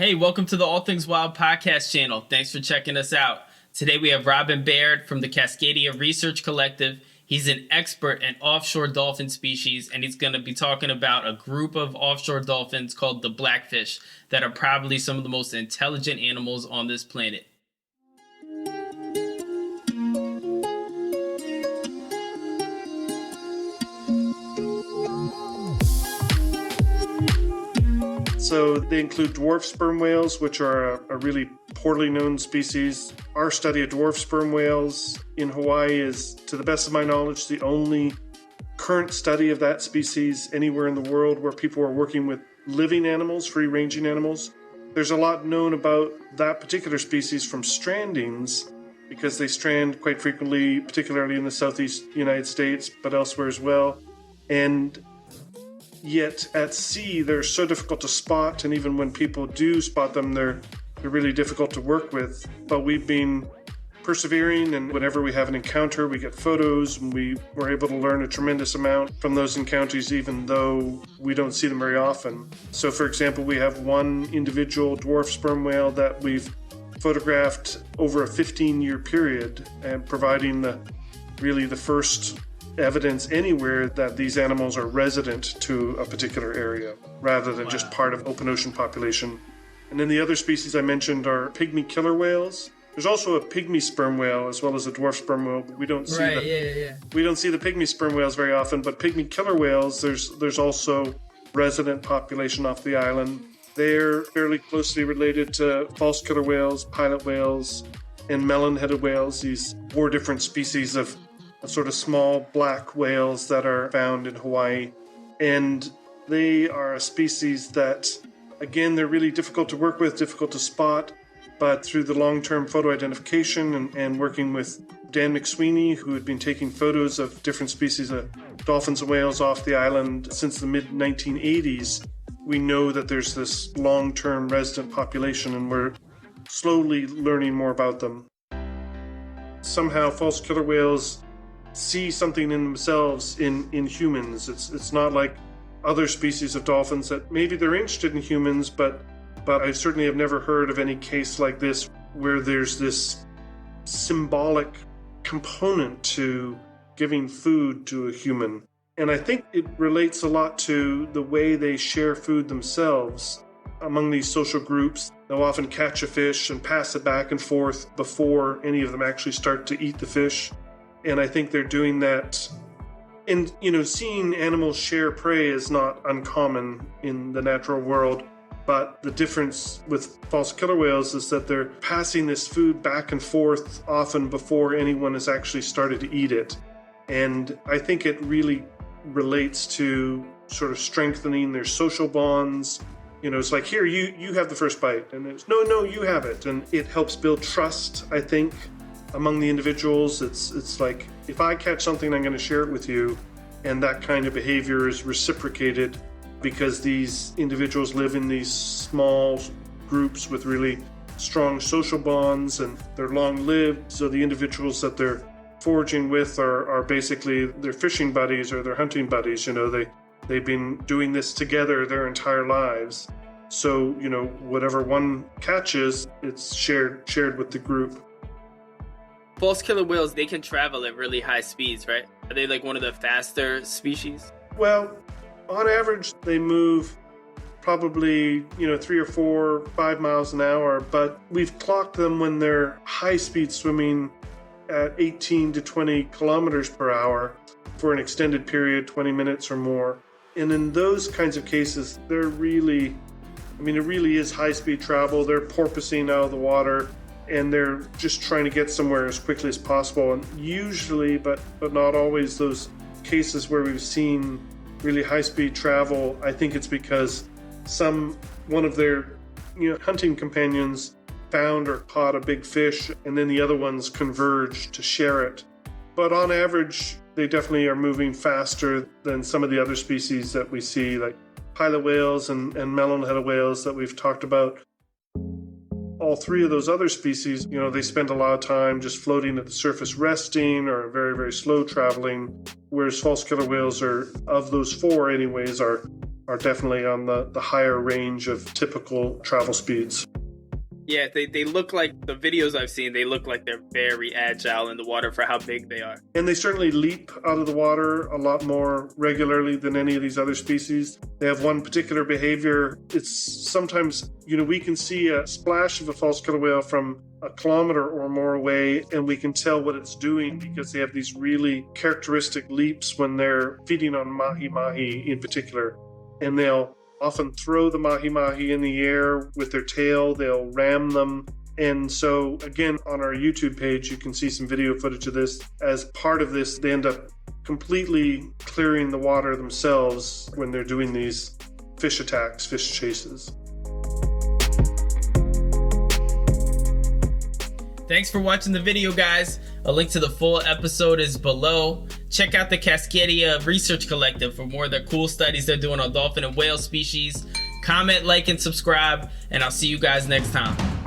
Hey, welcome to the All Things Wild podcast channel. Thanks for checking us out. Today we have Robin Baird from the Cascadia Research Collective. He's an expert in offshore dolphin species, and he's going to be talking about a group of offshore dolphins called the Blackfish that are probably some of the most intelligent animals on this planet. So they include dwarf sperm whales, which are a really poorly known species. Our study of dwarf sperm whales in Hawaii is, to the best of my knowledge, the only current study of that species anywhere in the world where people are working with living animals, free-ranging animals. There's a lot known about that particular species from strandings, because they strand quite frequently, particularly in the southeast United States, but elsewhere as well. And yet at sea, they're so difficult to spot, and even when people do spot them, they're really difficult to work with. But we've been persevering, and whenever we have an encounter, we get photos, and we were able to learn a tremendous amount from those encounters, even though we don't see them very often. So, for example, we have one individual dwarf sperm whale that we've photographed over a 15-year period, and providing the first evidence anywhere that these animals are resident to a particular area rather than just part of open ocean population. And then the other species I mentioned are pygmy killer whales. There's also a pygmy sperm whale as well as a dwarf sperm whale, but we don't see we don't see the pygmy sperm whales very often. But pygmy killer whales, there's also resident population off the island. They're fairly closely related to false killer whales, pilot whales, and melon-headed whales, these 4 different species of sort of small black whales that are found in Hawaii. And they are a species that, again, they're really difficult to work with, difficult to spot, but through the long-term photo identification and working with Dan McSweeney, who had been taking photos of different species of dolphins and whales off the island since the mid-1980s, we know that there's this long-term resident population, and we're slowly learning more about them. Somehow, false killer whales see something in themselves in humans. It's not like other species of dolphins that maybe they're interested in humans, but I certainly have never heard of any case like this where there's this symbolic component to giving food to a human. And I think it relates a lot to the way they share food themselves. Among these social groups, they'll often catch a fish and pass it back and forth before any of them actually start to eat the fish. And I think they're doing that. And, seeing animals share prey is not uncommon in the natural world. But the difference with false killer whales is that they're passing this food back and forth often before anyone has actually started to eat it. And I think it really relates to sort of strengthening their social bonds. It's like, here, you have the first bite. And it's, no, you have it. And it helps build trust, I think, among the individuals. It's like, if I catch something, I'm going to share it with you. And that kind of behavior is reciprocated because these individuals live in these small groups with really strong social bonds, and they're long-lived. So the individuals that they're foraging with are basically their fishing buddies or their hunting buddies. They've been doing this together their entire lives. So, whatever one catches, it's shared with the group. False killer whales, they can travel at really high speeds, right? Are they like one of the faster species? Well, on average, they move probably, 3 or 4, 5 miles an hour, but we've clocked them when they're high-speed swimming at 18 to 20 kilometers per hour for an extended period, 20 minutes or more. And in those kinds of cases, it really is high-speed travel. They're porpoising out of the water, and they're just trying to get somewhere as quickly as possible. And usually, but not always, those cases where we've seen really high-speed travel, I think it's because one of their hunting companions found or caught a big fish, and then the other ones converged to share it. But on average, they definitely are moving faster than some of the other species that we see, like pilot whales and melon-headed whales that we've talked about. All 3 of those other species, they spend a lot of time just floating at the surface resting or very, very slow traveling, whereas false killer whales of those 4 anyways, are are definitely on the higher range of typical travel speeds. Yeah, they look like, the videos I've seen, they look like they're very agile in the water for how big they are. And they certainly leap out of the water a lot more regularly than any of these other species. They have one particular behavior. It's sometimes, we can see a splash of a false killer whale from a kilometer or more away, and we can tell what it's doing because they have these really characteristic leaps when they're feeding on mahi-mahi in particular. And they'll often throw the mahi-mahi in the air with their tail. They'll ram them. And so, again, on our YouTube page, you can see some video footage of this. As part of this, they end up completely clearing the water themselves when they're doing these fish attacks, fish chases. Thanks for watching the video, guys. A link to the full episode is below. Check out the Cascadia Research Collective for more of the cool studies they're doing on dolphin and whale species. Comment, like, and subscribe, and I'll see you guys next time.